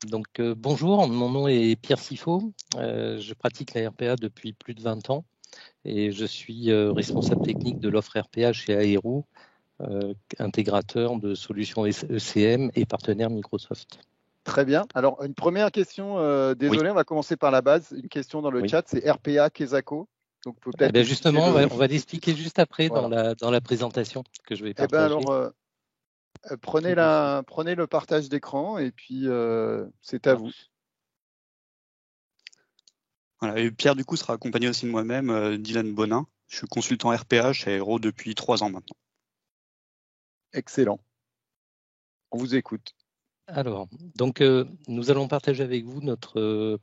Bonjour, mon nom est Pierre Siffaud. Je pratique la RPA depuis plus de 20 ans et je suis responsable technique de l'offre RPA chez Aero, intégrateur de solutions ECM et partenaire Microsoft. Très bien. Alors, une première question, désolé, on va commencer par la base. Une question dans le chat, c'est RPA Kesako. Donc, justement, on va l'expliquer juste après voilà. dans la présentation que je vais partager. Alors, prenez le partage d'écran et puis c'est à vous. Voilà, et Pierre, du coup, sera accompagné aussi de moi-même, Dylan Bonin. Je suis consultant RPA chez Aero depuis 3 ans maintenant. Excellent. On vous écoute. Alors, nous allons partager avec vous notre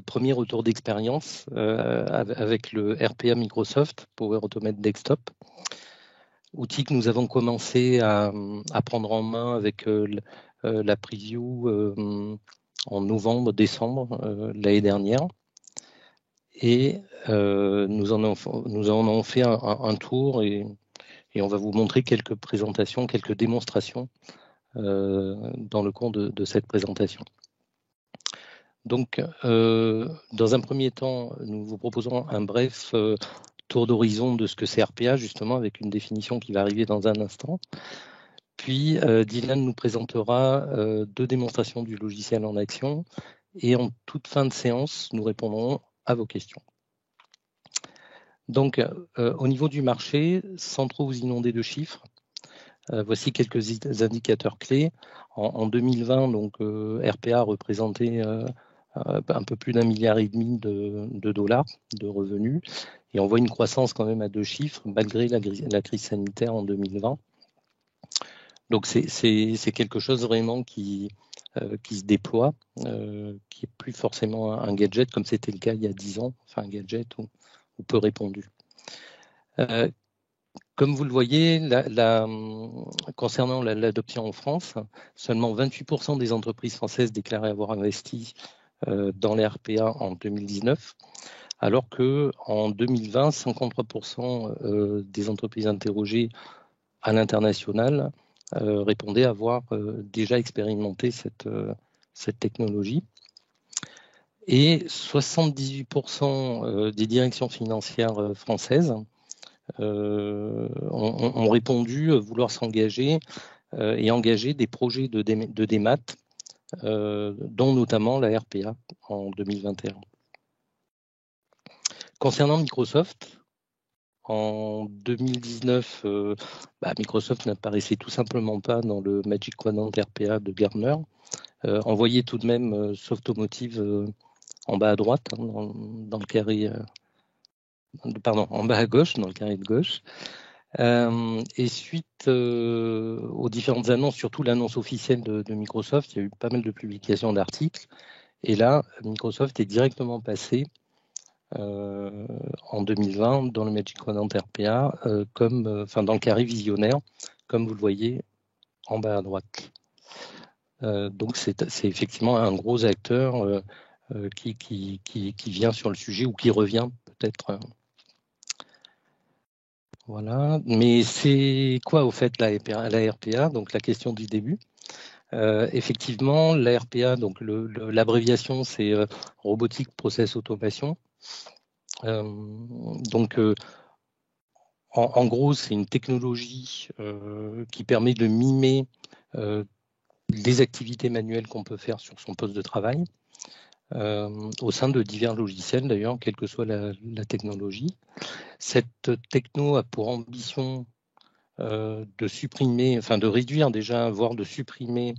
premier retour d'expérience avec le RPA Microsoft Power Automate Desktop, outil que nous avons commencé à prendre en main avec la preview en novembre-décembre l'année dernière. Et nous en avons fait un tour et on va vous montrer quelques présentations, quelques démonstrations dans le cours de cette présentation. Donc, dans un premier temps, nous vous proposons un bref tour d'horizon de ce que c'est RPA, justement, avec une définition qui va arriver dans un instant. Puis, Dylan nous présentera 2 démonstrations du logiciel en action et en toute fin de séance, nous répondrons à vos questions. Donc, au niveau du marché, sans trop vous inonder de chiffres, voici quelques indicateurs clés. En 2020, donc, RPA représentait un peu plus d'1,5 milliard de dollars de revenus. Et on voit une croissance quand même à 2 chiffres, malgré la crise sanitaire en 2020. Donc, c'est quelque chose vraiment qui se déploie, qui n'est plus forcément un gadget, comme c'était le cas il y a 10 ans, enfin un gadget ou peu répandu. Comme vous le voyez, concernant l'adoption en France, seulement 28% des entreprises françaises déclaraient avoir investi dans les RPA en 2019, alors qu'en 2020, 53% des entreprises interrogées à l'international répondaient avoir déjà expérimenté cette technologie. Et 78% des directions financières françaises ont répondu vouloir s'engager et engager des projets de démat, dont notamment la RPA en 2021. Concernant Microsoft, en 2019, Microsoft n'apparaissait tout simplement pas dans le Magic Quadrant RPA de Gartner. On voyait tout de même Softomotive en bas à droite, dans le carré, en bas à gauche, dans le carré de gauche. Et suite aux différentes annonces, surtout l'annonce officielle de Microsoft, il y a eu pas mal de publications d'articles. Et là, Microsoft est directement passé en 2020 dans le Magic Quadrant RPA, dans le carré visionnaire, comme vous le voyez en bas à droite. Donc c'est effectivement un gros acteur qui vient sur le sujet ou qui revient peut-être. Voilà, mais c'est quoi au fait la RPA? Donc la question du début. Effectivement, la RPA, donc l'abréviation c'est Robotic Process Automation. En gros, c'est une technologie qui permet de mimer les activités manuelles qu'on peut faire sur son poste de travail, au sein de divers logiciels d'ailleurs, quelle que soit la technologie. Cette techno a pour ambition de supprimer, de réduire déjà, voire de supprimer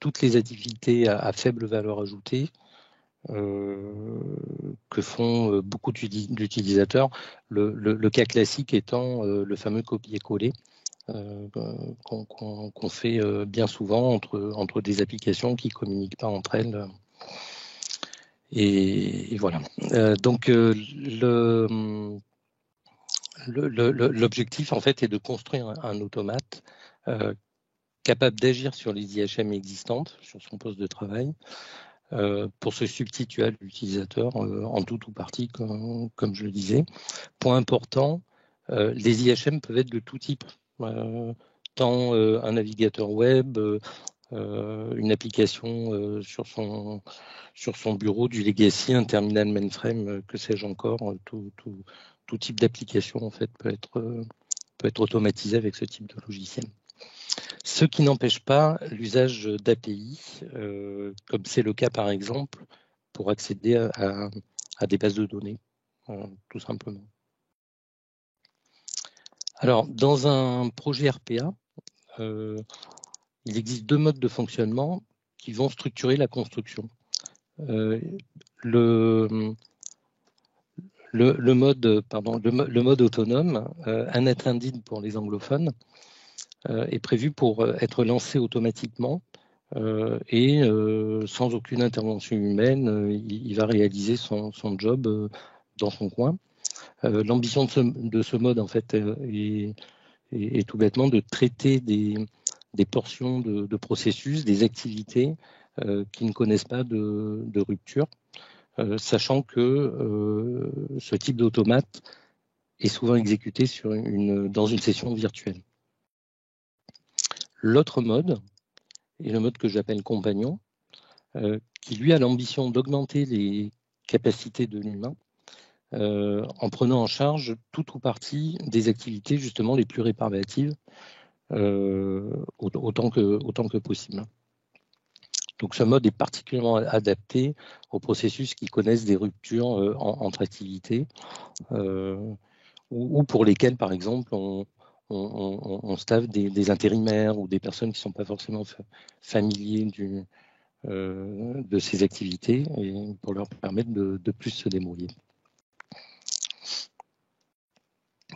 toutes les activités à faible valeur ajoutée que font beaucoup d'utilisateurs. Le cas classique étant le fameux copier-coller qu'on fait bien souvent entre des applications qui ne communiquent pas entre elles. Et voilà. Donc l'objectif en fait est de construire un automate capable d'agir sur les IHM existantes, sur son poste de travail, pour se substituer à l'utilisateur en tout ou partie, comme je le disais. Point important, les IHM peuvent être de tout type, tant un navigateur web, une application sur son bureau, du legacy, un terminal mainframe, que sais-je encore, tout type d'application en fait peut être automatisé avec ce type de logiciel. Ce qui n'empêche pas l'usage d'API, comme c'est le cas par exemple pour accéder à des bases de données, tout simplement. Alors, dans un projet RPA, il existe deux modes de fonctionnement qui vont structurer la construction. Le mode autonome, unattended pour les anglophones, est prévu pour être lancé automatiquement et sans aucune intervention humaine, il va réaliser son job dans son coin. L'ambition de ce mode, en fait, est tout bêtement de traiter des portions de processus, des activités qui ne connaissent pas de rupture, sachant que ce type d'automate est souvent exécuté dans une session virtuelle. L'autre mode est le mode que j'appelle compagnon, qui lui a l'ambition d'augmenter les capacités de l'humain en prenant en charge tout ou partie des activités justement les plus réparbatives autant que possible. Donc ce mode est particulièrement adapté aux processus qui connaissent des ruptures entre activités ou pour lesquels, par exemple, on staffe des intérimaires ou des personnes qui ne sont pas forcément familiers de ces activités et pour leur permettre de plus se débrouiller.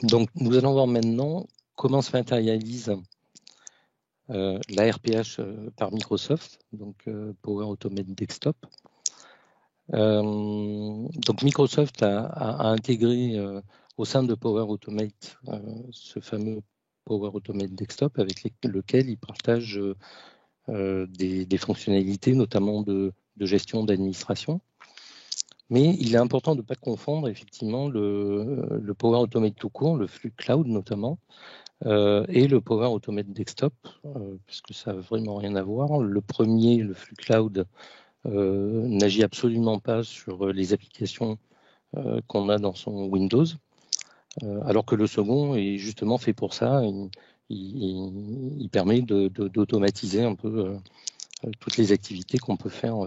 Donc nous allons voir maintenant comment se matérialise la RPH par Microsoft, donc Power Automate Desktop. Donc Microsoft a intégré au sein de Power Automate ce fameux Power Automate Desktop avec lequel il partage des fonctionnalités, notamment de gestion d'administration. Mais il est important de ne pas confondre effectivement le Power Automate tout court, le flux cloud notamment, et le Power Automate Desktop, parce que ça n'a vraiment rien à voir. Le premier, le flux cloud, n'agit absolument pas sur les applications qu'on a dans son Windows, alors que le second est justement fait pour ça. Il permet d'automatiser un peu toutes les activités qu'on peut faire,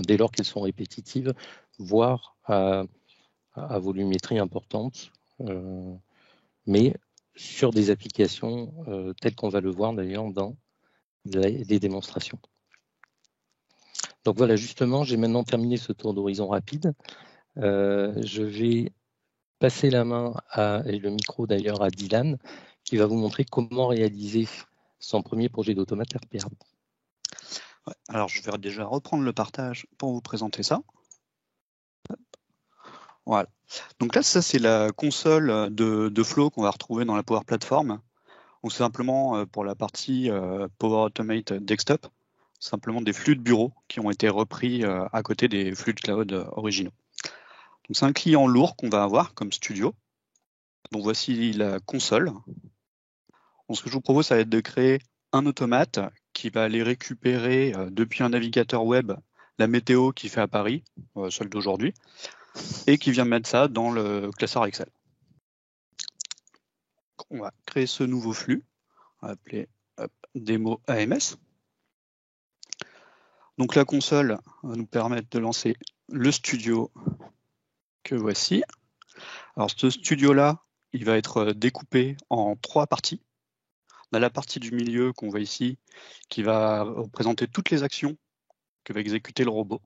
dès lors qu'elles sont répétitives, voire à volumétrie importante, mais sur des applications telles qu'on va le voir d'ailleurs dans les démonstrations. Donc voilà, justement, j'ai maintenant terminé ce tour d'horizon rapide. Je vais passer la main et le micro d'ailleurs à Dylan, qui va vous montrer comment réaliser son premier projet d'automate RPA. Ouais, alors je vais déjà reprendre le partage pour vous présenter ça. Voilà. Donc là, ça c'est la console de Flow qu'on va retrouver dans la Power Platform. Donc c'est simplement pour la partie Power Automate Desktop, simplement des flux de bureau qui ont été repris à côté des flux de cloud originaux. Donc c'est un client lourd qu'on va avoir comme studio. Donc voici la console. Donc ce que je vous propose, ça va être de créer un automate qui va aller récupérer depuis un navigateur web la météo qu'il fait à Paris, celle d'aujourd'hui, et qui vient mettre ça dans le classeur Excel. On va créer ce nouveau flux, on va appeler démo AMS. Donc la console va nous permettre de lancer le studio que voici. Alors ce studio-là, il va être découpé en 3 parties. On a la partie du milieu qu'on voit ici, qui va représenter toutes les actions que va exécuter le robot.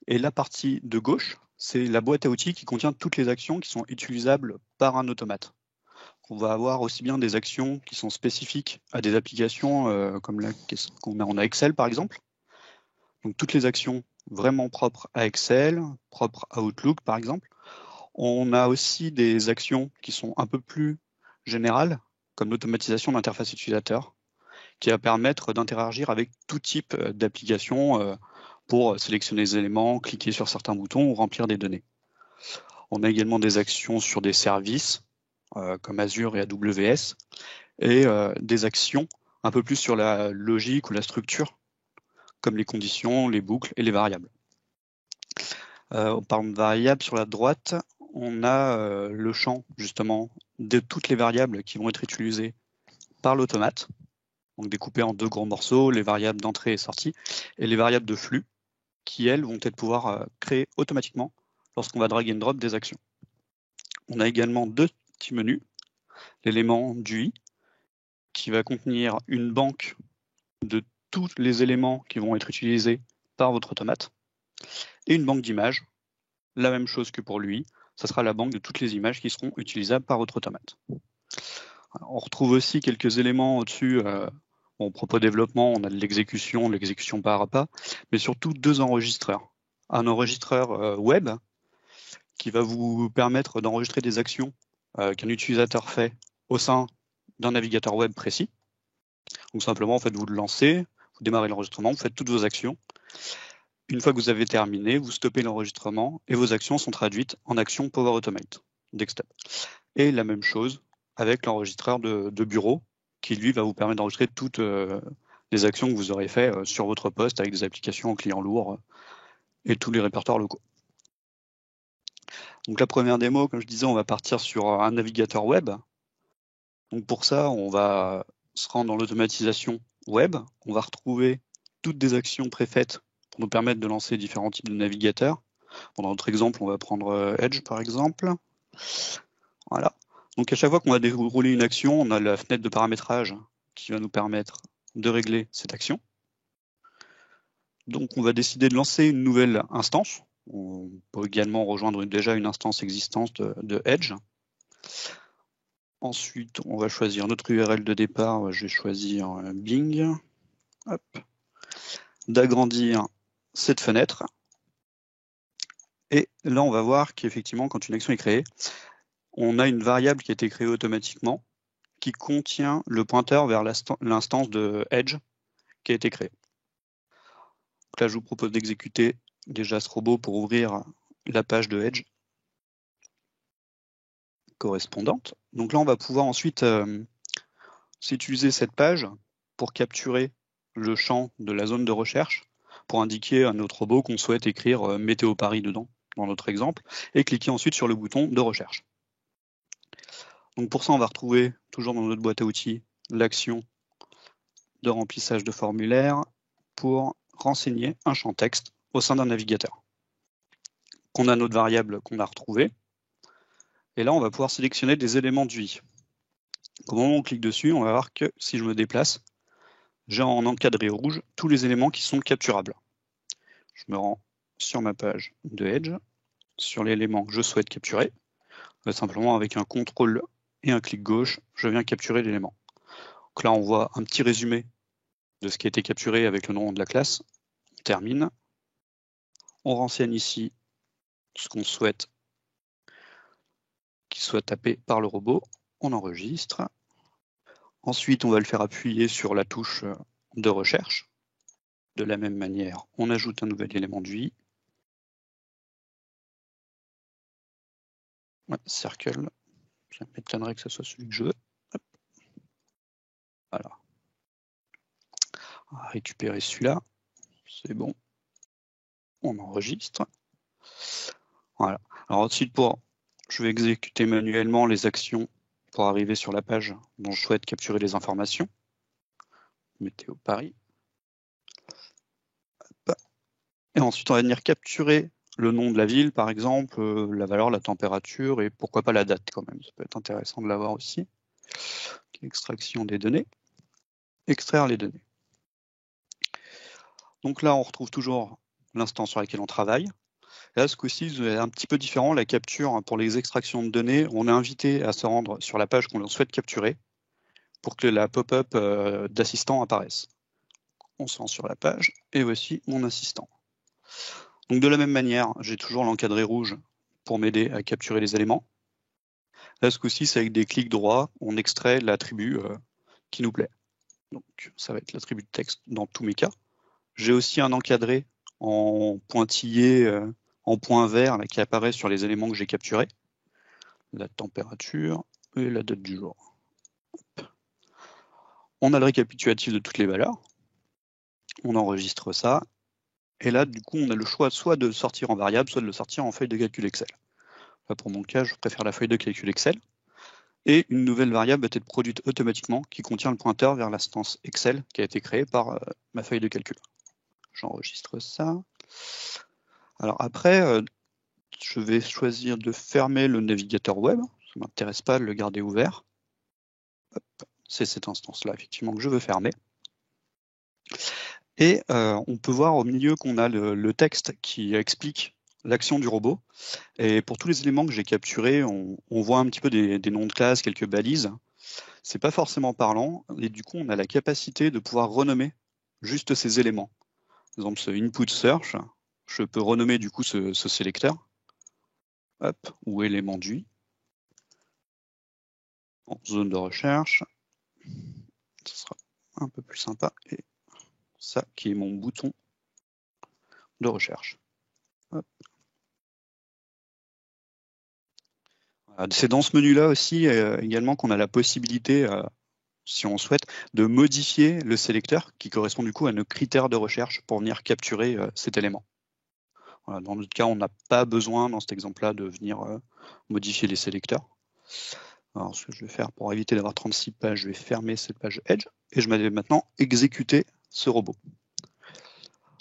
Et la partie de gauche, c'est la boîte à outils qui contient toutes les actions qui sont utilisables par un automate. On va avoir aussi bien des actions qui sont spécifiques à des applications comme on a Excel par exemple. Donc toutes les actions vraiment propres à Excel, propres à Outlook par exemple. On a aussi des actions qui sont un peu plus générales, comme l'automatisation d'interface utilisateur, qui va permettre d'interagir avec tout type d'applications pour sélectionner des éléments, cliquer sur certains boutons ou remplir des données. On a également des actions sur des services comme Azure et AWS et des actions un peu plus sur la logique ou la structure, comme les conditions, les boucles et les variables. En parlant de variables, sur la droite, on a le champ justement de toutes les variables qui vont être utilisées par l'automate, donc découpées en 2 gros morceaux, les variables d'entrée et sortie, et les variables de flux, qui elles vont peut-être pouvoir créer automatiquement lorsqu'on va drag and drop des actions. On a également 2 petits menus, l'élément du i, qui va contenir une banque de tous les éléments qui vont être utilisés par votre automate, et une banque d'images, la même chose que pour lui, ça sera la banque de toutes les images qui seront utilisables par votre automate. On retrouve aussi quelques éléments au-dessus. Au propos développement, on a de l'exécution pas à pas, mais surtout 2 enregistreurs. Un enregistreur web qui va vous permettre d'enregistrer des actions qu'un utilisateur fait au sein d'un navigateur web précis. Donc simplement, en fait, vous le lancez, vous démarrez l'enregistrement, vous faites toutes vos actions. Une fois que vous avez terminé, vous stoppez l'enregistrement et vos actions sont traduites en actions Power Automate, Desktop. Et la même chose avec l'enregistreur de bureau qui, lui, va vous permettre d'enregistrer toutes les actions que vous aurez faites sur votre poste avec des applications en client lourd et tous les répertoires locaux. Donc la première démo, comme je disais, on va partir sur un navigateur web. Donc pour ça, on va se rendre dans l'automatisation web. On va retrouver toutes des actions préfaites pour nous permettre de lancer différents types de navigateurs. Dans notre exemple, on va prendre Edge par exemple. Voilà. Donc à chaque fois qu'on va dérouler une action, on a la fenêtre de paramétrage qui va nous permettre de régler cette action. Donc on va décider de lancer une nouvelle instance. On peut également rejoindre déjà une instance existante de Edge. Ensuite, on va choisir notre URL de départ. Je vais choisir Bing. D'agrandir cette fenêtre. Et là, on va voir qu'effectivement, quand une action est créée, on a une variable qui a été créée automatiquement qui contient le pointeur vers l'instance de Edge qui a été créée. Donc là, je vous propose d'exécuter déjà ce robot pour ouvrir la page de Edge correspondante. Donc là, on va pouvoir ensuite utiliser cette page pour capturer le champ de la zone de recherche pour indiquer à notre robot qu'on souhaite écrire Météo Paris dedans, dans notre exemple, et cliquer ensuite sur le bouton de recherche. Donc pour ça, on va retrouver, toujours dans notre boîte à outils, l'action de remplissage de formulaire pour renseigner un champ texte au sein d'un navigateur. On a notre variable qu'on a retrouvée, et là, on va pouvoir sélectionner des éléments du i. Au moment où on clique dessus, on va voir que si je me déplace, j'ai en encadré rouge tous les éléments qui sont capturables. Je me rends sur ma page de Edge, sur l'élément que je souhaite capturer. Simplement avec un CTRL et un clic gauche, je viens capturer l'élément. Donc là, on voit un petit résumé de ce qui a été capturé avec le nom de la classe. On termine. On renseigne ici ce qu'on souhaite qu'il soit tapé par le robot. On enregistre. Ensuite, on va le faire appuyer sur la touche de recherche. De la même manière, on ajoute un nouvel élément du i. Ouais, circle. Ça m'étonnerait que ce soit celui que je veux. Hop. Voilà. On va récupérer celui-là. C'est bon. On enregistre. Voilà. Alors ensuite, je vais exécuter manuellement les actions pour arriver sur la page dont je souhaite capturer les informations. Météo Paris. Hop. Et ensuite, on va venir capturer le nom de la ville, par exemple, la valeur, la température et pourquoi pas la date quand même. Ça peut être intéressant de l'avoir aussi. Extraction des données. Extraire les données. Donc là, on retrouve toujours l'instance sur laquelle on travaille. Et là, ce coup-ci, c'est un petit peu différent. La capture pour les extractions de données, on est invité à se rendre sur la page qu'on souhaite capturer pour que la pop-up d'assistant apparaisse. On se rend sur la page et voici mon assistant. Donc de la même manière, j'ai toujours l'encadré rouge pour m'aider à capturer les éléments. Là, ce coup-ci, c'est avec des clics droits, on extrait l'attribut qui nous plaît. Donc ça va être l'attribut de texte dans tous mes cas. J'ai aussi un encadré en pointillé, en point vert là, qui apparaît sur les éléments que j'ai capturés. La température et la date du jour. Hop. on a le récapitulatif de toutes les valeurs, on enregistre ça, et là, du coup, on a le choix soit de sortir en variable, soit de le sortir en feuille de calcul Excel. Là, pour mon cas, je préfère la feuille de calcul Excel. Et une nouvelle variable va être produite automatiquement qui contient le pointeur vers l'instance Excel qui a été créée par ma feuille de calcul. J'enregistre ça. Alors après, je vais choisir de fermer le navigateur web. Ça ne m'intéresse pas de le garder ouvert. C'est cette instance-là, effectivement, que je veux fermer. Et on peut voir au milieu qu'on a le texte qui explique l'action du robot. Et pour tous les éléments que j'ai capturés, on voit un petit peu des noms de classes, quelques balises. C'est pas forcément parlant. Et du coup, on a la capacité de pouvoir renommer juste ces éléments. Par exemple, ce input search, je peux renommer du coup ce sélecteur. Hop, ou élément d'UI. En zone de recherche. Ce sera un peu plus sympa. Et ça qui est mon bouton de recherche. Hop. C'est dans ce menu-là aussi également qu'on a la possibilité, si on souhaite, de modifier le sélecteur qui correspond du coup à nos critères de recherche pour venir capturer cet élément. Voilà, dans notre cas, on n'a pas besoin dans cet exemple-là de venir modifier les sélecteurs. Alors ce que je vais faire pour éviter d'avoir 36 pages, je vais fermer cette page Edge et je vais maintenant exécuter ce robot.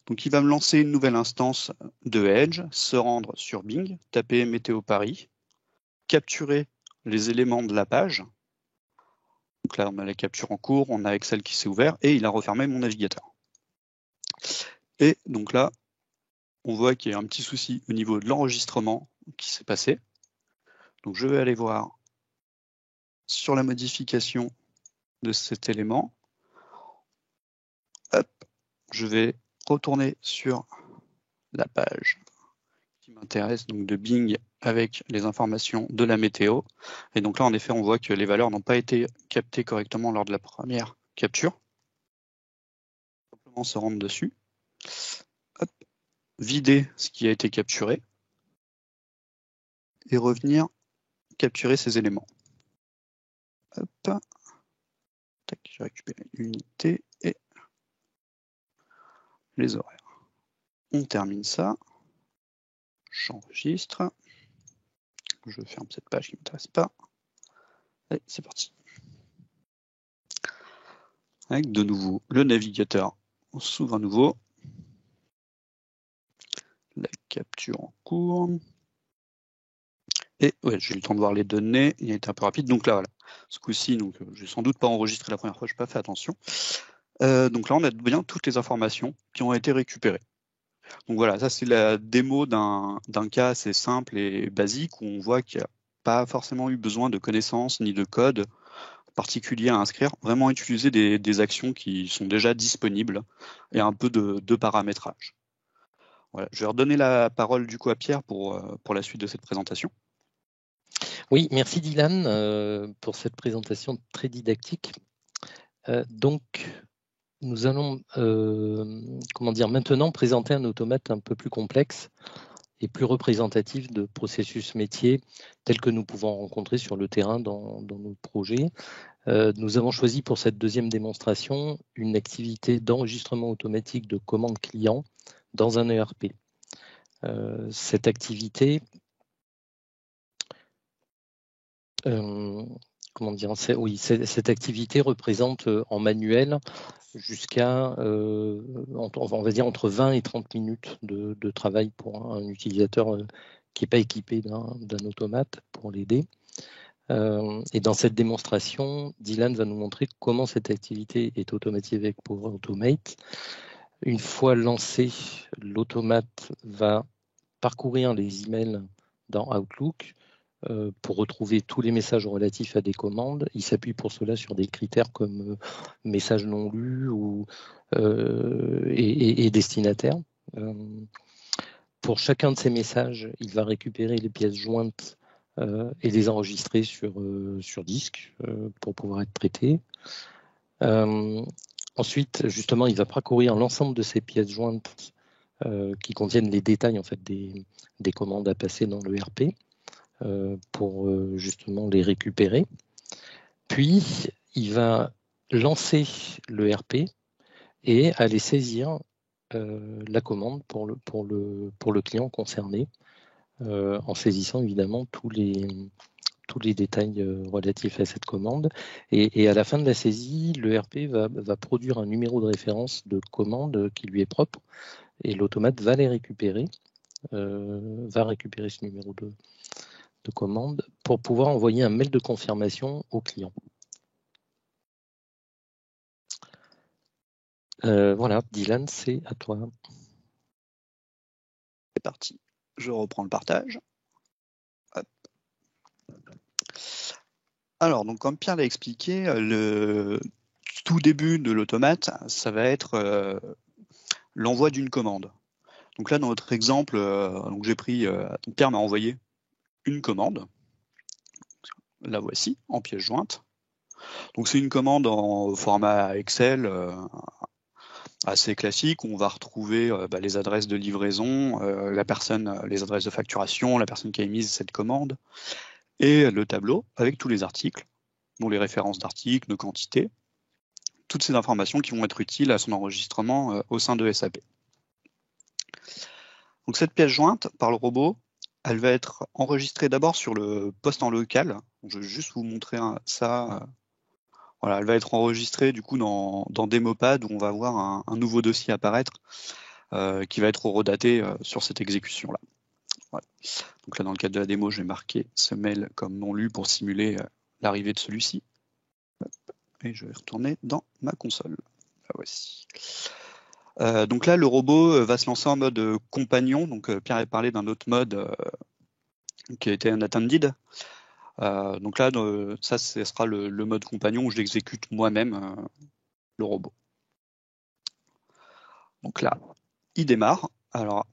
Donc il va me lancer une nouvelle instance de Edge, se rendre sur Bing, taper Météo Paris, capturer les éléments de la page. Donc là, on a la capture en cours, on a Excel qui s'est ouvert et il a refermé mon navigateur. Et donc là, on voit qu'il y a un petit souci au niveau de l'enregistrement qui s'est passé. Donc je vais aller voir sur la modification de cet élément. Hop, je vais retourner sur la page qui m'intéresse, donc de Bing avec les informations de la météo. Et donc là, en effet, on voit que les valeurs n'ont pas été captées correctement lors de la première capture. Simplement se rendre dessus. Hop, vider ce qui a été capturé et revenir capturer ces éléments. Hop, tac, je récupère l'unité et les horaires. On termine ça. J'enregistre. Je ferme cette page qui ne m'intéresse pas. Allez, c'est parti. Avec de nouveau le navigateur, on s'ouvre à nouveau. La capture en cours. Et ouais, j'ai eu le temps de voir les données, il a été un peu rapide. Donc là, voilà. Ce coup-ci, je n'ai sans doute pas enregistré la première fois, je n'ai pas fait attention. Donc là, on a bien toutes les informations qui ont été récupérées. Donc voilà, ça c'est la démo d'un cas assez simple et basique où on voit qu'il n'y a pas forcément eu besoin de connaissances ni de code particulier à inscrire, vraiment utiliser des actions qui sont déjà disponibles et un peu de paramétrage. Voilà, je vais redonner la parole du coup à Pierre pour la suite de cette présentation. Oui, merci Dylan pour cette présentation très didactique. Donc, nous allons maintenant présenter un automate un peu plus complexe et plus représentatif de processus métiers tels que nous pouvons rencontrer sur le terrain dans nos projets. Nous avons choisi pour cette deuxième démonstration une activité d'enregistrement automatique de commandes clients dans un ERP. Cette activité cette activité représente en manuel jusqu'à, on va dire, entre 20 et 30 minutes de travail pour un utilisateur qui n'est pas équipé d'un automate pour l'aider. Et dans cette démonstration, Dylan va nous montrer comment cette activité est automatisée avec Power Automate. Une fois lancé, l'automate va parcourir les emails dans Outlook pour retrouver tous les messages relatifs à des commandes. Il s'appuie pour cela sur des critères comme messages non lus et destinataire. Pour chacun de ces messages, il va récupérer les pièces jointes et les enregistrer sur disque pour pouvoir être traités. Ensuite, justement, il va parcourir l'ensemble de ces pièces jointes qui contiennent les détails en fait, des commandes à passer dans l'ERP pour justement les récupérer. Puis, il va lancer le RP et aller saisir la commande pour le client concerné, en saisissant évidemment tous les détails relatifs à cette commande. Et à la fin de la saisie, le RP va produire un numéro de référence de commande qui lui est propre, et l'automate va récupérer ce numéro de commande pour pouvoir envoyer un mail de confirmation au client. Voilà, Dylan, c'est à toi. C'est parti. Je reprends le partage. Hop. Alors, donc comme Pierre l'a expliqué, le tout début de l'automate, ça va être l'envoi d'une commande. Donc là, dans notre exemple, donc j'ai pris, Pierre m'a envoyé une commande. La voici en pièce jointe. Donc c'est une commande en format Excel assez classique, où on va retrouver les adresses de livraison, la personne, les adresses de facturation, la personne qui a émise cette commande, et le tableau avec tous les articles, dont les références d'articles, de quantités, toutes ces informations qui vont être utiles à son enregistrement au sein de SAP. Donc cette pièce jointe par le robot, elle va être enregistrée d'abord sur le poste en local. Je vais juste vous montrer ça. Voilà, elle va être enregistrée du coup dans Demopad, où on va voir un nouveau dossier apparaître qui va être redaté sur cette exécution-là. Voilà. Donc là, dans le cadre de la démo, je vais marquer ce mail comme non lu pour simuler l'arrivée de celui-ci. Et je vais retourner dans ma console. La voici. Donc là, le robot va se lancer en mode compagnon. Donc Pierre a parlé d'un autre mode qui a été un attended. Donc là, ça, ce sera le mode compagnon où je l'exécute moi-même, le robot. Donc là, il démarre. Alors,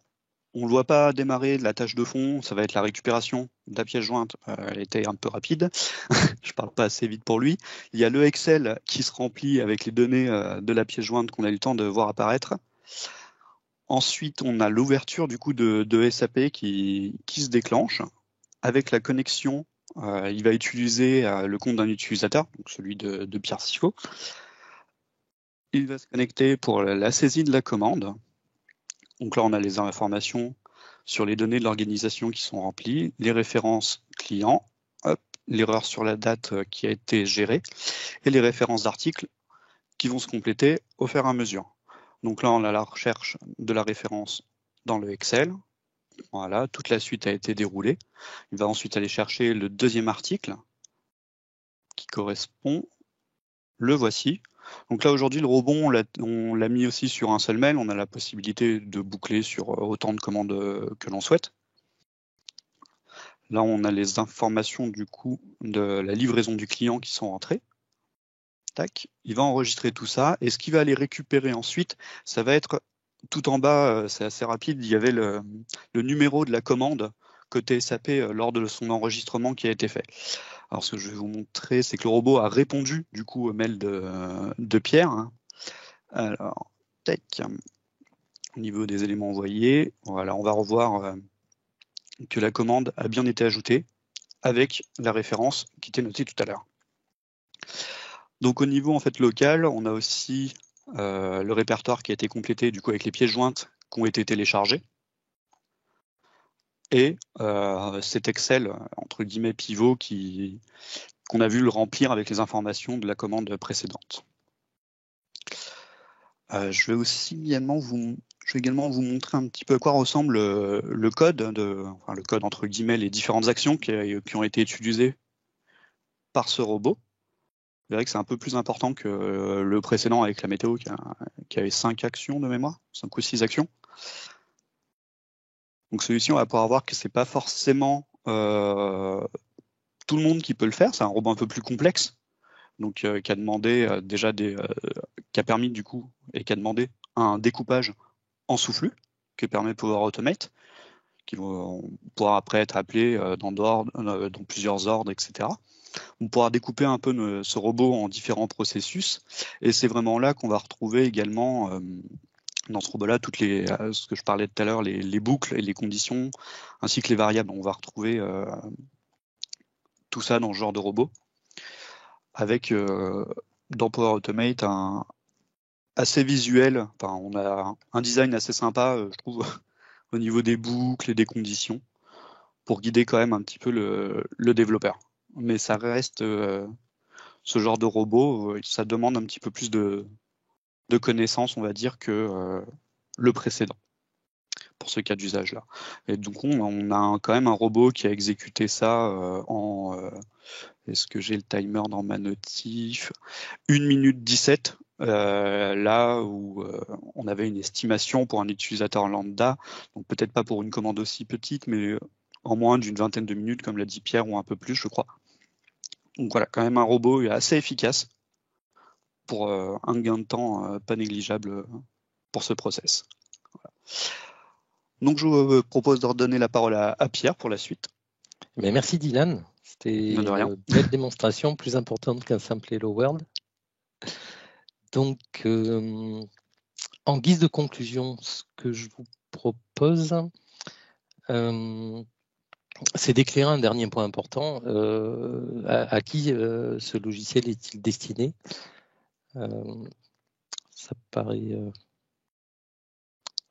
on ne le voit pas démarrer de la tâche de fond, ça va être la récupération de la pièce jointe. Elle était un peu rapide, je ne parle pas assez vite pour lui. Il y a le Excel qui se remplit avec les données de la pièce jointe qu'on a eu le temps de voir apparaître. Ensuite, on a l'ouverture du coup de SAP qui se déclenche avec la connexion. Il va utiliser le compte d'un utilisateur, donc celui de Pierre Sifo. Il va se connecter pour la saisie de la commande. Donc là, on a les informations sur les données de l'organisation qui sont remplies, les références clients, l'erreur sur la date qui a été gérée, et les références d'articles qui vont se compléter au fur et à mesure. Donc là, on a la recherche de la référence dans le Excel. Voilà, toute la suite a été déroulée. Il va ensuite aller chercher le deuxième article qui correspond. Le voici. Donc là, aujourd'hui, le robot, on l'a mis aussi sur un seul mail. On a la possibilité de boucler sur autant de commandes que l'on souhaite. Là, on a les informations du coup de la livraison du client qui sont rentrées. Tac. Il va enregistrer tout ça. Et ce qu'il va aller récupérer ensuite, ça va être tout en bas, c'est assez rapide, il y avait le numéro de la commande côté SAP lors de son enregistrement qui a été fait. Alors, ce que je vais vous montrer, c'est que le robot a répondu du coup au mail de Pierre. Alors, tac. Au niveau des éléments envoyés, voilà, on va revoir que la commande a bien été ajoutée avec la référence qui était notée tout à l'heure. Donc, au niveau en fait local, on a aussi le répertoire qui a été complété du coup avec les pièces jointes qui ont été téléchargées. Et cet Excel, entre guillemets, pivot qu'on a vu le remplir avec les informations de la commande précédente. Je vais également vous montrer un petit peu à quoi ressemble le code, le code entre guillemets, les différentes actions qui ont été utilisées par ce robot. Vous verrez que c'est un peu plus important que le précédent avec la météo qui avait 5 actions de mémoire, 5 ou 6 actions. Donc celui-ci, on va pouvoir voir que c'est pas forcément tout le monde qui peut le faire. C'est un robot un peu plus complexe, donc qui a demandé déjà qui a permis du coup et qui a demandé un découpage en sous-flux qui permet Power Automate, qui pourra après être appelé dans plusieurs ordres, etc. On pourra découper un peu ce robot en différents processus, et c'est vraiment là qu'on va retrouver également dans ce robot-là, ce que je parlais tout à l'heure, les boucles et les conditions, ainsi que les variables. On va retrouver tout ça dans ce genre de robot, avec dans Power Automate assez visuel. Enfin, on a un design assez sympa, je trouve, au niveau des boucles et des conditions, pour guider quand même un petit peu le développeur. Mais ça reste ce genre de robot, ça demande un petit peu plus de connaissances, on va dire, que le précédent, pour ce cas d'usage-là. Et donc, on a quand même un robot qui a exécuté ça est-ce que j'ai le timer dans ma notif? 1 minute 17, là où on avait une estimation pour un utilisateur lambda, donc peut-être pas pour une commande aussi petite, mais en moins d'une vingtaine de minutes, comme l'a dit Pierre, ou un peu plus, je crois. Donc voilà, quand même un robot assez efficace pour un gain de temps pas négligeable pour ce process. Voilà. Donc je vous propose de redonner la parole à Pierre pour la suite. Mais merci Dylan, c'était une belle démonstration, plus importante qu'un simple Hello World. Donc, en guise de conclusion, ce que je vous propose, c'est d'éclairer un dernier point important. À qui ce logiciel est-il destiné? Ça paraît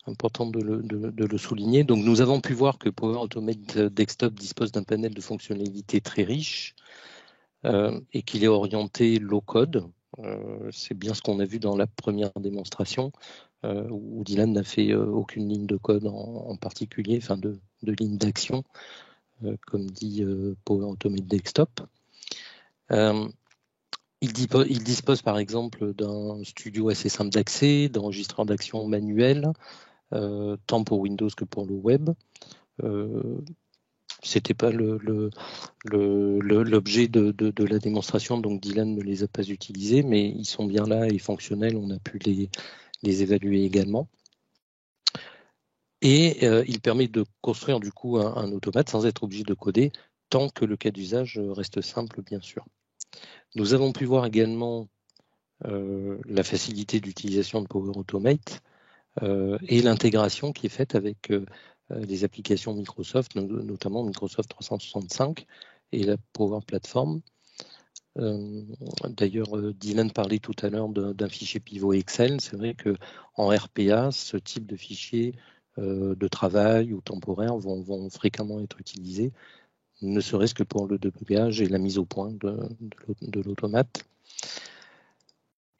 important de le souligner. Donc, nous avons pu voir que Power Automate Desktop dispose d'un panel de fonctionnalités très riche et qu'il est orienté low-code. C'est bien ce qu'on a vu dans la première démonstration, où Dylan n'a fait aucune ligne de code en particulier, enfin de ligne d'action, comme dit Power Automate Desktop. Il dispose par exemple d'un studio assez simple d'accès, d'enregistreur d'action manuel, tant pour Windows que pour le web. C'était pas l'objet de la démonstration, donc Dylan ne les a pas utilisés, mais ils sont bien là et fonctionnels, on a pu les évaluer également. Et il permet de construire du coup un automate sans être obligé de coder, tant que le cas d'usage reste simple, bien sûr. Nous avons pu voir également la facilité d'utilisation de Power Automate et l'intégration qui est faite avec les applications Microsoft, notamment Microsoft 365 et la Power Platform. D'ailleurs, Dylan parlait tout à l'heure d'un fichier pivot Excel. C'est vrai qu'en RPA, ce type de fichier de travail ou temporaire vont fréquemment être utilisés, ne serait-ce que pour le débugage et la mise au point de l'automate.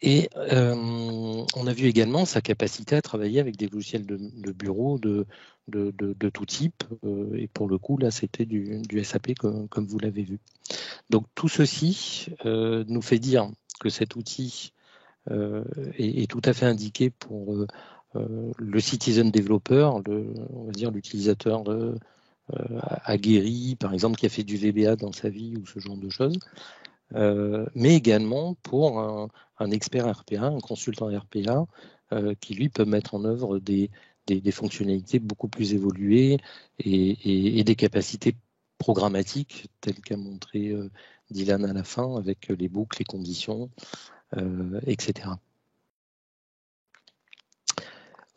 Et on a vu également sa capacité à travailler avec des logiciels de bureau de tout type. Et pour le coup, là, c'était du SAP comme vous l'avez vu. Donc tout ceci nous fait dire que cet outil est tout à fait indiqué pour le citizen developer, on va dire l'utilisateur aguerri, par exemple, qui a fait du VBA dans sa vie ou ce genre de choses. Mais également pour un expert RPA, un consultant RPA, qui lui peut mettre en œuvre des fonctionnalités beaucoup plus évoluées et des capacités programmatiques telles qu'a montré Dylan à la fin avec les boucles, les conditions, etc.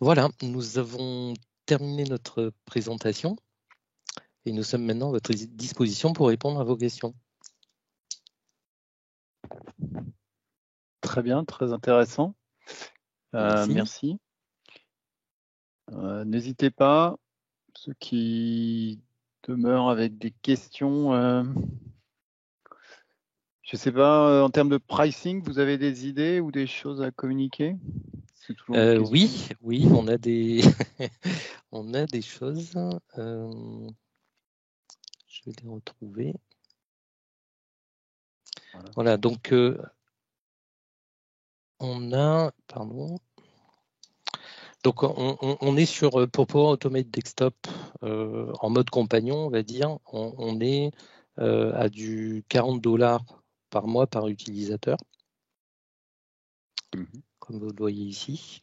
Voilà, nous avons terminé notre présentation et nous sommes maintenant à votre disposition pour répondre à vos questions. Très bien, très intéressant. Merci. N'hésitez pas, ceux qui demeurent avec des questions. Je ne sais pas, en termes de pricing, vous avez des idées ou des choses à communiquer? Oui, on a des, on a des choses. Je vais les retrouver. Voilà, donc on a, pardon. Donc on est sur pour Power Automate Desktop en mode compagnon, on va dire. On est à du $40 par mois par utilisateur, comme vous le voyez ici.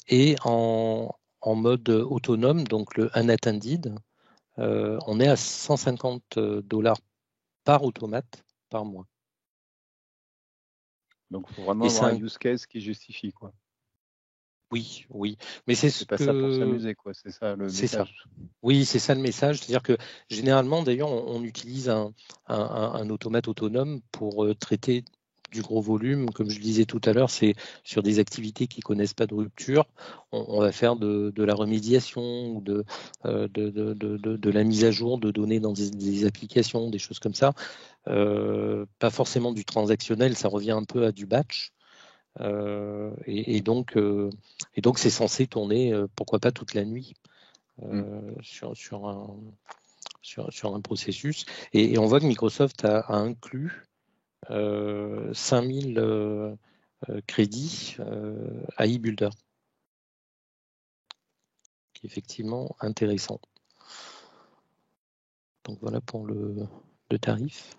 Et en mode autonome, donc le unattended, on est à $150 par automate par mois. Donc il faut vraiment avoir un use case qui justifie, quoi. Oui, mais c'est pas ça pour s'amuser, quoi. C'est ça le message. Ça. Oui, c'est ça le message. C'est-à-dire que généralement, d'ailleurs, on utilise un automate autonome pour traiter du gros volume. Comme je le disais tout à l'heure, c'est sur des activités qui ne connaissent pas de rupture. On va faire de la remédiation ou de la mise à jour de données dans des applications, des choses comme ça. Pas forcément du transactionnel, ça revient un peu à du batch. Et donc c'est censé tourner, pourquoi pas toute la nuit sur un processus. Et on voit que Microsoft a inclus 5000 crédits à eBuilder, qui est effectivement intéressant. Donc voilà pour le tarif.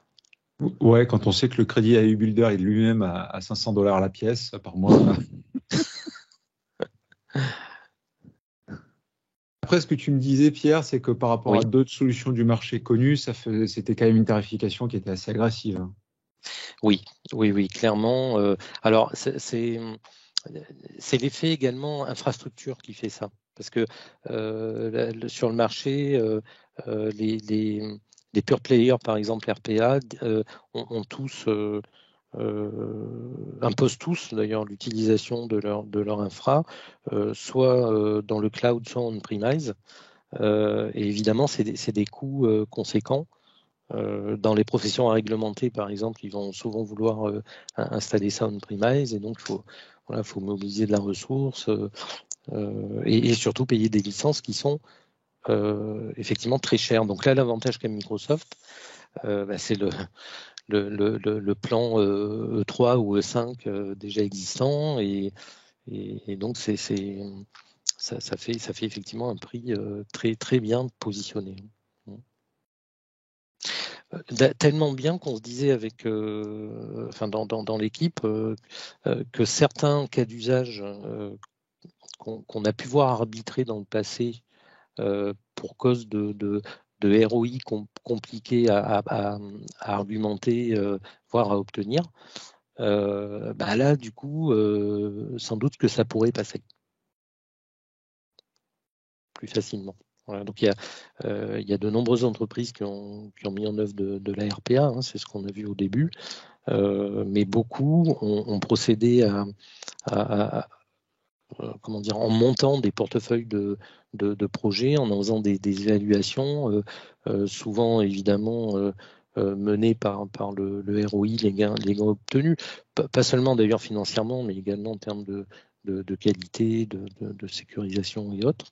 Ouais, quand on sait que le crédit à eBuilder est lui-même à $500 la pièce, par mois. Après, ce que tu me disais, Pierre, c'est que par rapport à d'autres solutions du marché connues, c'était quand même une tarification qui était assez agressive. Oui, clairement. Alors, c'est l'effet également infrastructure qui fait ça. Parce que sur le marché, les pure players, par exemple RPA, ont tous, imposent tous d'ailleurs l'utilisation de leur infra, soit dans le cloud, soit on-premise. Et évidemment, c'est des coûts conséquents. Dans les professions à réglementer, par exemple, ils vont souvent vouloir installer ça on-premise, et donc il faut mobiliser de la ressource et surtout payer des licences qui sont effectivement très chères. Donc là, l'avantage qu'a Microsoft, c'est le plan E3 ou E5 déjà existant, et donc ça fait effectivement un prix très, très bien positionné. Tellement bien qu'on se disait avec, dans l'équipe, que certains cas d'usage qu'on a pu voir arbitrer dans le passé pour cause de ROI compliqués à argumenter, voire à obtenir, là, du coup, sans doute que ça pourrait passer plus facilement. Voilà, donc il y a de nombreuses entreprises qui ont mis en œuvre de la RPA, hein, c'est ce qu'on a vu au début, mais beaucoup ont procédé en montant des portefeuilles de projets, en faisant des évaluations, souvent évidemment menées par le ROI, les gains obtenus, pas seulement d'ailleurs financièrement, mais également en termes de qualité, de sécurisation et autres.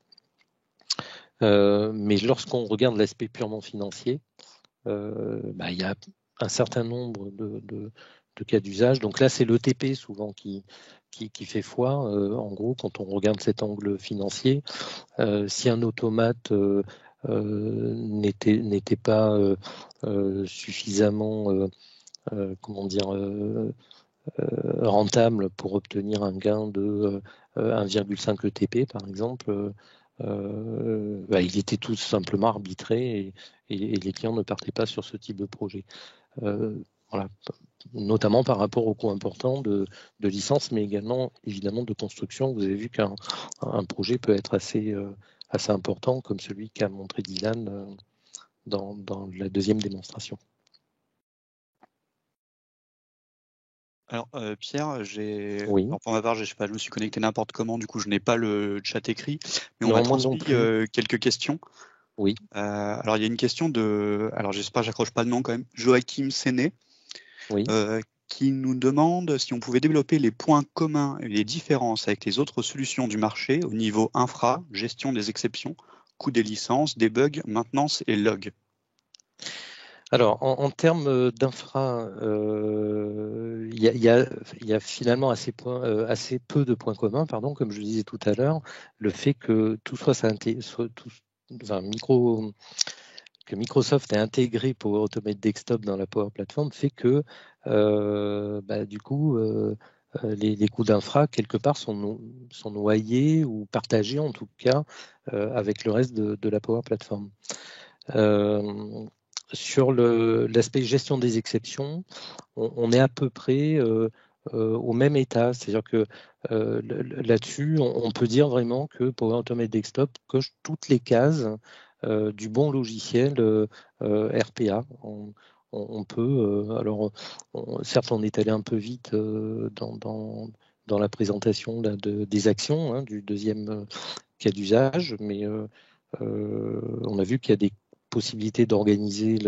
Mais lorsqu'on regarde l'aspect purement financier, il y a un certain nombre de cas d'usage. Donc là, c'est l'ETP souvent qui fait foi. En gros, quand on regarde cet angle financier, si un automate n'était pas suffisamment rentable pour obtenir un gain de 1,5 ETP, par exemple, il était tout simplement arbitré, et les clients ne partaient pas sur ce type de projet. Voilà. Notamment par rapport au coût important de licence, mais également évidemment de construction. Vous avez vu qu'un projet peut être assez important, comme celui qu'a montré Dylan dans la deuxième démonstration. Alors Pierre, Oui. pour ma part, je me suis connecté n'importe comment, du coup je n'ai pas le chat écrit, mais on Non, m'a moi transmis non plus. quelques questions. Oui. Alors il y a une question alors j'espère que j'accroche pas le nom quand même, Joachim Séné, Oui. qui nous demande si on pouvait développer les points communs et les différences avec les autres solutions du marché au niveau infra, gestion des exceptions, coût des licences, des bugs, maintenance et log. Alors, en termes d'infra, il y a finalement assez peu de points communs, comme je le disais tout à l'heure. Le fait que tout que Microsoft ait intégré Power Automate Desktop dans la Power Platform fait que du coup, les coûts d'infra, quelque part, sont noyés ou partagés, en tout cas, avec le reste de la Power Platform. Sur l'aspect gestion des exceptions, on est à peu près au même état. C'est-à-dire que là-dessus, on peut dire vraiment que Power Automate Desktop coche toutes les cases du bon logiciel RPA. on peut. Certes, on est allé un peu vite dans la présentation des actions, hein, du deuxième cas d'usage, mais on a vu qu'il y a des possibilités d'organiser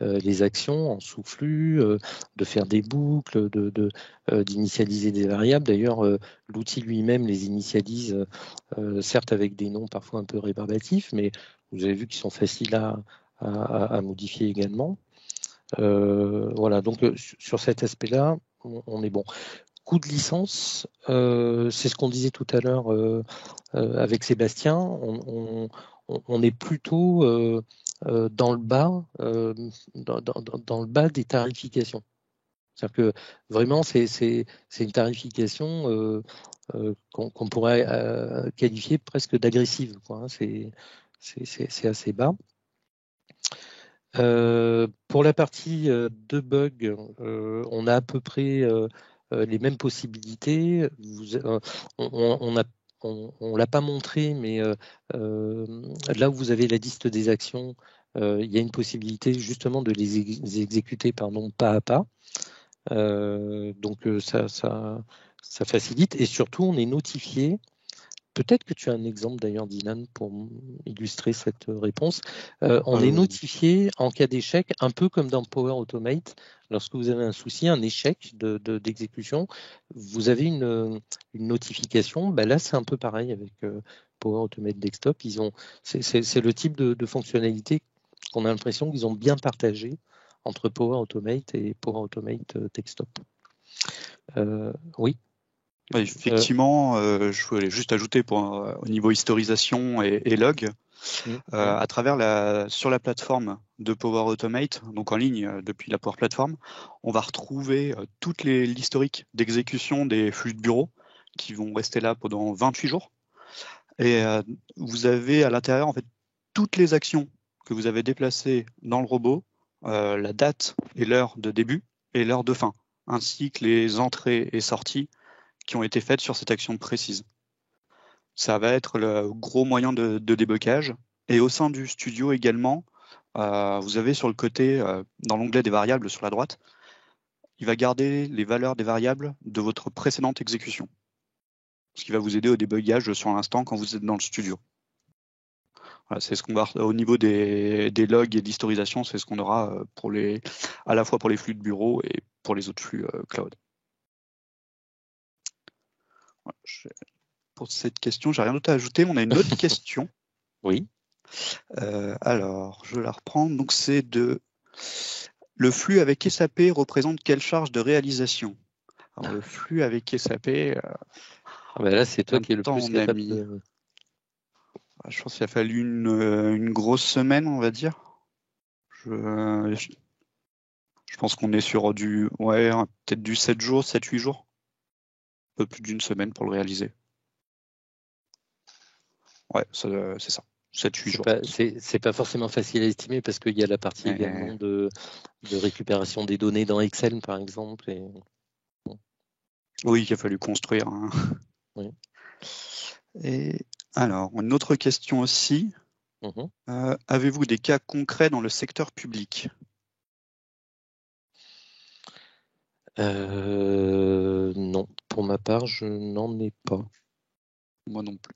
les actions en sous-flux, de faire des boucles, d'initialiser des variables. D'ailleurs, l'outil lui-même les initialise, certes avec des noms parfois un peu rébarbatifs, mais vous avez vu qu'ils sont faciles à modifier également. Voilà, donc sur cet aspect-là, on est bon. Coût de licence, c'est ce qu'on disait tout à l'heure avec Sébastien, on est plutôt dans le bas, dans le bas des tarifications. C'est-à-dire que vraiment, c'est une tarification qu'on pourrait qualifier presque d'agressive, quoi, hein. C'est assez bas. Pour la partie de bugs, on a à peu près les mêmes possibilités. On ne l'a pas montré, mais là où vous avez la liste des actions, il y a une possibilité justement de les exécuter pas à pas. Donc ça facilite, et surtout on est notifié. Peut-être que tu as un exemple d'ailleurs, Dylan, pour illustrer cette réponse. On est notifié en cas d'échec, un peu comme dans Power Automate. Lorsque vous avez un souci, un échec d'exécution, vous avez une notification. Ben là, c'est un peu pareil avec Power Automate Desktop. C'est le type de fonctionnalité qu'on a l'impression qu'ils ont bien partagé entre Power Automate et Power Automate Desktop. Oui. Effectivement, je voulais juste ajouter au niveau historisation et log, à travers sur la plateforme de Power Automate, donc en ligne depuis la Power Platform, on va retrouver toute l'historique d'exécution des flux de bureau qui vont rester là pendant 28 jours. Et vous avez à l'intérieur en fait toutes les actions que vous avez déplacées dans le robot, la date et l'heure de début et l'heure de fin, ainsi que les entrées et sorties qui ont été faites sur cette action précise. Ça va être le gros moyen de débugage. Et au sein du studio également, vous avez sur le côté, dans l'onglet des variables sur la droite, il va garder les valeurs des variables de votre précédente exécution, ce qui va vous aider au débugage sur l'instant quand vous êtes dans le studio. Voilà, c'est ce qu'on va au niveau des logs et d'historisation, c'est ce qu'on aura à la fois pour les flux de bureau et pour les autres flux cloud. Pour cette question, j'ai rien d'autre à ajouter. On a une autre question. Oui. Alors, je la reprends. Donc, c'est le flux avec SAP représente quelle charge de réalisation? Alors, le flux avec SAP. Là, c'est toi qui es le plus capable. Je pense qu'il a fallu une grosse semaine, on va dire. Je pense qu'on est sur peut-être du 7 jours, 7-8 jours. Un peu plus d'une semaine pour le réaliser. Ouais, c'est ça. 7-8 jours. C'est pas forcément facile à estimer parce qu'il y a la partie également de récupération des données dans Excel, par exemple. Oui, il a fallu construire. Hein. Oui. Et alors, une autre question aussi. Avez-vous des cas concrets dans le secteur public? Non, pour ma part, je n'en ai pas. Moi non plus.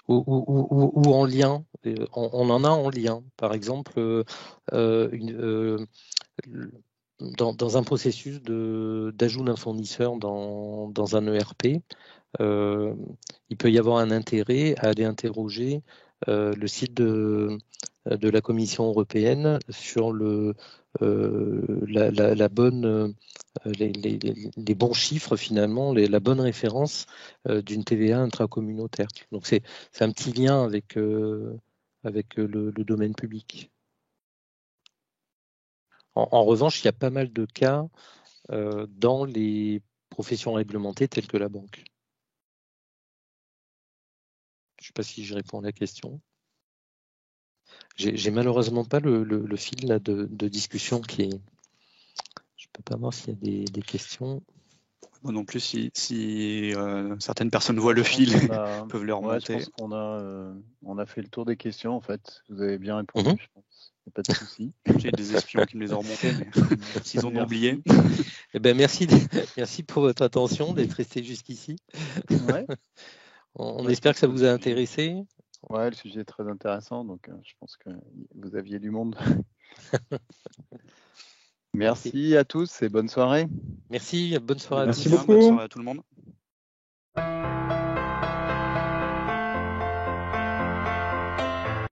Ou en lien, on en a en lien. Par exemple, dans un processus d'ajout d'un fournisseur dans un ERP, il peut y avoir un intérêt à aller interroger le site de la Commission européenne sur la bonne, les bons chiffres finalement, la bonne référence d'une TVA intracommunautaire. Donc c'est un petit lien avec le domaine public. En revanche, il y a pas mal de cas dans les professions réglementées telles que la banque. Je ne sais pas si je réponds à la question. J'ai malheureusement pas le fil là, de discussion qui est. Je peux pas voir s'il y a des questions. Moi non plus, si certaines personnes voient le fil, peuvent les remonter. Je pense qu'on a fait le tour des questions en fait. Vous avez bien répondu, je pense. Pas de souci. J'ai des espions qui me les ont remontés, mais s'ils en ont oublié. Eh ben, merci pour votre attention, d'être resté jusqu'ici. Ouais. On espère que ça vous a intéressé. Ouais, le sujet est très intéressant, donc je pense que vous aviez du monde. Merci à tous et bonne soirée. Merci, bonne soirée à tous. Merci beaucoup. Bonne soirée à tout le monde.